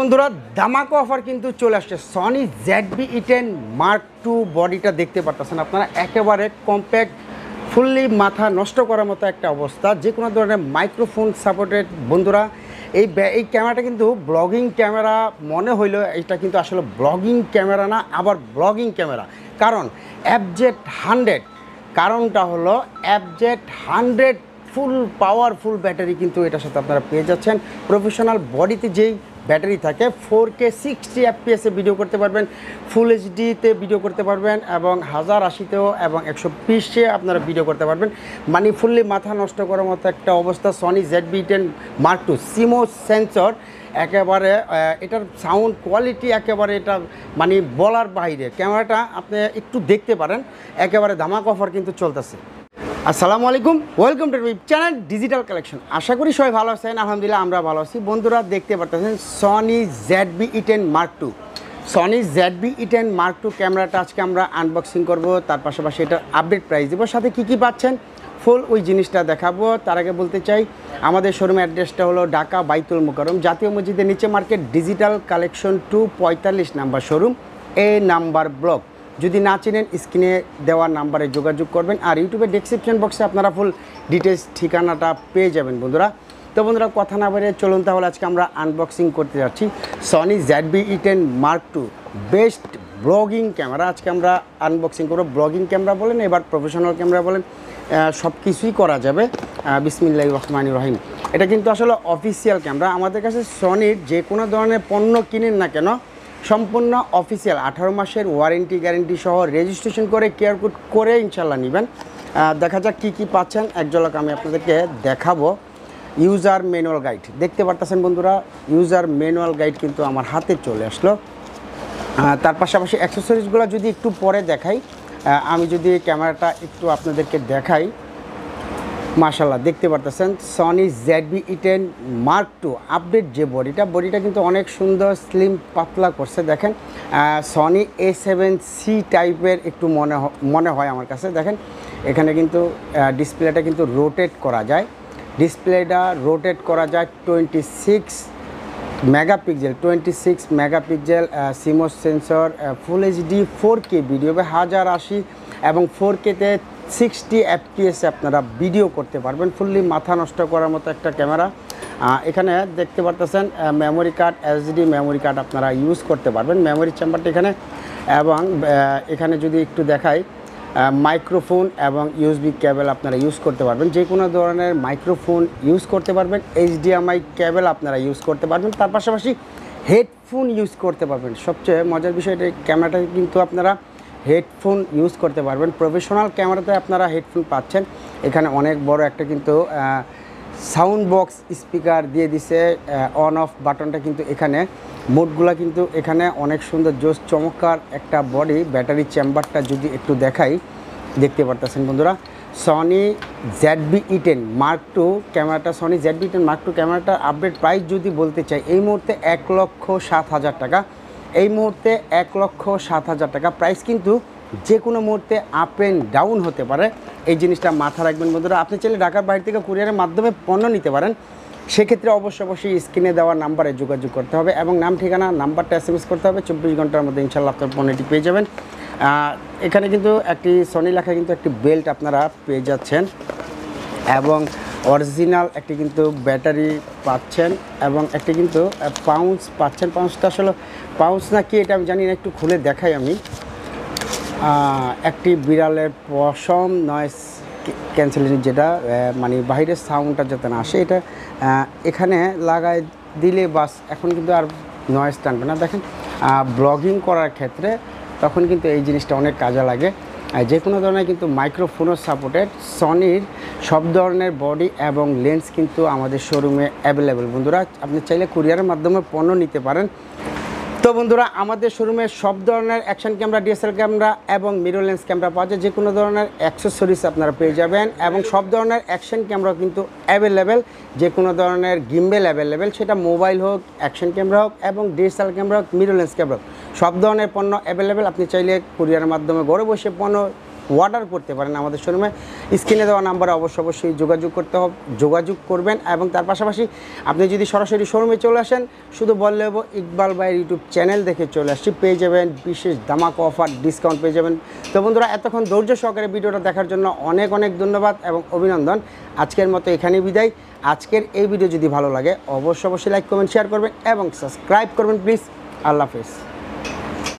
বন্ধুরা ধামাকা অফার কিন্তু চলে আসছে সনি ZV-E10 Mark II বডিটা দেখতে পাচ্ছেন আপনারা একেবারে কম্প্যাক্ট ফুললি মাথা নষ্ট করার মতো একটা অবস্থা যে কোনো ধরনের মাইক্রোফোন সাপোর্টেড বন্ধুরা এই ক্যামেরাটা কিন্তু ব্লগিং ক্যামেরা মনে হইলো এটা কিন্তু আসলে ব্লগিং ক্যামেরা না আবার ব্লগিং ক্যামেরা কারণ FZ100 কারণটা হলো FZ100 ফুল পাওয়ারফুল ব্যাটারি কিন্তু এটার সাথে আপনারা পেয়ে যাচ্ছেন প্রফেশনাল বডিতে যেই ব্যাটারি থাকে 4K 60 FPS ভিডিও করতে পারবেন ফুল এইচডিতে ভিডিও করতে পারবেন এবং 1080তেও এবং 120-এ আপনারা ভিডিও করতে পারবেন মানে ফুললি মাথা নষ্ট করার মতো একটা অবস্থা Sony ZV-E10 Mark II CMOS sensor একেবারে এটার সাউন্ড কোয়ালিটি একেবারে এটা মানে বলার বাইরে ক্যামেরাটা আপনি একটু দেখতে পারেন একেবারে ধামাকা অফার কিন্তু চলতেছে। আসসালামু আলাইকুম welcome to channel digital collection. আশা করি সবাই ভালো আছেন, আলহামদুলিল্লাহ আমরা ভালো আছি। বন্ধুরা দেখতে পাচ্ছেন Sony ZV-E10 Mark II Sony ZV-E10 Mark II ক্যামেরাটা আজকে আমরা আনবক্সিং করব, তার পাশাপাশি এটার আপডেট প্রাইস দেবো, সাথে কী পাচ্ছেন ফুল ওই জিনিসটা দেখাবো। তার আগে বলতে চাই আমাদের শোরুম অ্যাড্রেসটা হলো ঢাকা বাইতুল মোকাররম জাতীয় মসজিদের নিচে market digital collection 245 number showroom এ নাম্বার ব্লক। যদি না চিনেন স্ক্রিনে দেওয়ার নাম্বারে যোগাযোগ করবেন আর ইউটিউবের ডেসক্রিপশন বক্সে আপনারা ফুল ডিটেলস ঠিকানাটা পেয়ে যাবেন বন্ধুরা। তো বন্ধুরা কথা না বেরিয়ে চলুন তাহলে আজকে আমরা আনবক্সিং করতে যাচ্ছি Sony ZV-E10 Mark II best blogging camera. আজকে আমরা আনবক্সিং করব। ব্লগিং ক্যামেরা বলেন এবার প্রফেশনাল ক্যামেরা বলেন সব কিছুই করা যাবে। বিসমিল্লাহির রহমানির রহিম। এটা কিন্তু আসলে অফিসিয়াল ক্যামেরা। আমাদের কাছে সনির যে কোনো ধরনের পণ্য কিনেন না কেন সম্পূর্ণ অফিসিয়াল 18 মাসের ওয়ারেন্টি গ্যারেন্টি সহ রেজিস্ট্রেশন করে কেয়ার কোড করে ইনশাল্লাহ নেবেন। দেখা যাক কী পাচ্ছেন এক ঝলক আমি আপনাদেরকে দেখাবো। ইউজার ম্যানুয়াল গাইড দেখতে পারতেছেন বন্ধুরা, ইউজার ম্যানুয়াল গাইড কিন্তু আমার হাতে চলে আসলো। তার পাশাপাশি অ্যাক্সেসরিজগুলো যদি একটু পরে দেখাই, আমি যদি ক্যামেরাটা একটু আপনাদেরকে দেখাই, মাশাআল্লাহ দেখতে পারতেছেন Sony ZV-E10 Mark II update যে বডিটা কিন্তু অনেক সুন্দর স্লিম পাতলা করছে। দেখেন সনি A7C টাইপের একটু মনে হয় আমার কাছে। দেখেন এখানে কিন্তু ডিসপ্লেটা কিন্তু রোটেট করা যায়, 26 megapixel CMOS sensor full HD 4K video 1080 এবং 4K-তে 60 FPS আপনারা ভিডিও করতে পারবেন। ফুললি মাথা নষ্ট করার মতো একটা ক্যামেরা। এখানে দেখতে পারতেছেন memory card SD memory card আপনারা ইউজ করতে পারবেন মেমোরি চেম্বারটা এখানে। এবং এখানে যদি একটু দেখাই মাইক্রোফোন এবং USB কেবল আপনারা ইউজ করতে পারবেন, যে কোনো ধরনের মাইক্রোফোন ইউজ করতে পারবেন, HDMI কেবল আপনারা ইউজ করতে পারবেন, তার পাশাপাশি হেডফোন ইউজ করতে পারবেন। সবচেয়ে মজার বিষয় এটা ক্যামেরাটা কিন্তু আপনারা হেডফোন ইউজ করতে পারবেন। প্রফেশনাল ক্যামেরাতে আপনারা হেডফোন পাচ্ছেন। এখানে অনেক বড় একটা কিন্তু সাউন্ড বক্স স্পিকার দিয়ে দিছে, অন অফ বাটনটা কিন্তু এখানে, মোডগুলো কিন্তু এখানে অনেক সুন্দর জোস চমৎকার একটা বডি। ব্যাটারি চেম্বারটা যদি একটু দেখাই দেখতে পারতেছেন বন্ধুরা সনি ZV-E10 Mark II ক্যামেরাটা সনি ZV-E10 Mark II ক্যামেরাটার আপডেট প্রাইস যদি বলতে চাই এই মুহূর্তে 1,07,000 টাকা। এই মুহূর্তে 1,07,000 টাকা প্রাইস, কিন্তু যে কোনো মুহূর্তে আপ অ্যান্ড ডাউন হতে পারে, এই জিনিসটা মাথা রাখবেন বন্ধুরা। আপনি চাইলে ঢাকার বাইরে থেকে কুরিয়ারের মাধ্যমে পণ্য নিতে পারেন, সেক্ষেত্রে অবশ্যই স্ক্রিনে দেওয়া নাম্বারে যোগাযোগ করতে হবে এবং নাম ঠিকানা নাম্বারটা SMS করতে হবে। 24 ঘন্টার মধ্যে ইনশাল্লাহ আপনার পণ্যটি পেয়ে যাবেন। এখানে কিন্তু একটি সনি লেখা কিন্তু একটি বেল্ট আপনারা পেয়ে যাচ্ছেন এবং অরিজিনাল একটি কিন্তু ব্যাটারি পাচ্ছেন এবং একটি কিন্তু পাউচ পাচ্ছেন। পাউচটা আসলে পাউচ না কি এটা আমি জানি না, একটু খুলে দেখাই আমি। একটি বিড়ালের পশম নয়েস ক্যান্সেলিং যেটা মানে বাইরের সাউন্ডটা যাতে না আসে, এটা এখানে লাগাই দিলে বাস এখন কিন্তু আর নয়েজ টানবে না। দেখেন ব্লগিং করার ক্ষেত্রে তখন কিন্তু এই জিনিসটা অনেক কাজে লাগে। যে কোনো ধরনের কিন্তু মাইক্রোফোনও সাপোর্টেড সনির সব ধরনের বডি এবং লেন্স কিন্তু আমাদের শোরুমে অ্যাভেলেবেল বন্ধুরা। আপনি চাইলে কুরিয়ারের মাধ্যমে পণ্য নিতে পারেন। তো বন্ধুরা আমাদের শোরুমে সব ধরনের অ্যাকশন ক্যামেরা, DSLR ক্যামেরা এবং মিরর লেন্স ক্যামেরা পাওয়া যায়, যে কোনো ধরনের অ্যাক্সেসরিজ আপনারা পেয়ে যাবেন এবং সব ধরনের অ্যাকশন ক্যামেরা কিন্তু অ্যাভেলেবেল, যে কোনো ধরনের গিম্বেল অ্যাভেলেবেল, সেটা মোবাইল হোক, অ্যাকশন ক্যামেরা হোক এবং DSLR ক্যামেরা হোক, মিরর লেন্স ক্যামেরা হোক, সব ধরনের পণ্য অ্যাভেলেবেল। আপনি চাইলে কুরিয়ারের মাধ্যমে ঘরে বসে পণ্য অর্ডার করতে পারেন আমাদের শোরুমে। স্ক্রিনে দেওয়া নাম্বারে অবশ্যই যোগাযোগ করবেন। এবং তার পাশাপাশি আপনি যদি সরাসরি শোরুমে চলে আসেন, শুধু বললে ইকবাল ভাইয়ের ইউটিউব চ্যানেল দেখে চলে আসছি, পেয়ে যাবেন বিশেষ ধামাকা অফার, ডিসকাউন্ট পেয়ে যাবেন। তো বন্ধুরা, এতক্ষণ ধৈর্য সহকারে ভিডিওটা দেখার জন্য অনেক ধন্যবাদ এবং অভিনন্দন। আজকের মতো এখানেই বিদায়। আজকের এই ভিডিও যদি ভালো লাগে অবশ্যই লাইক, কমেন্ট, শেয়ার করবেন এবং সাবস্ক্রাইব করবেন প্লিজ। আল্লাহ হাফেজ।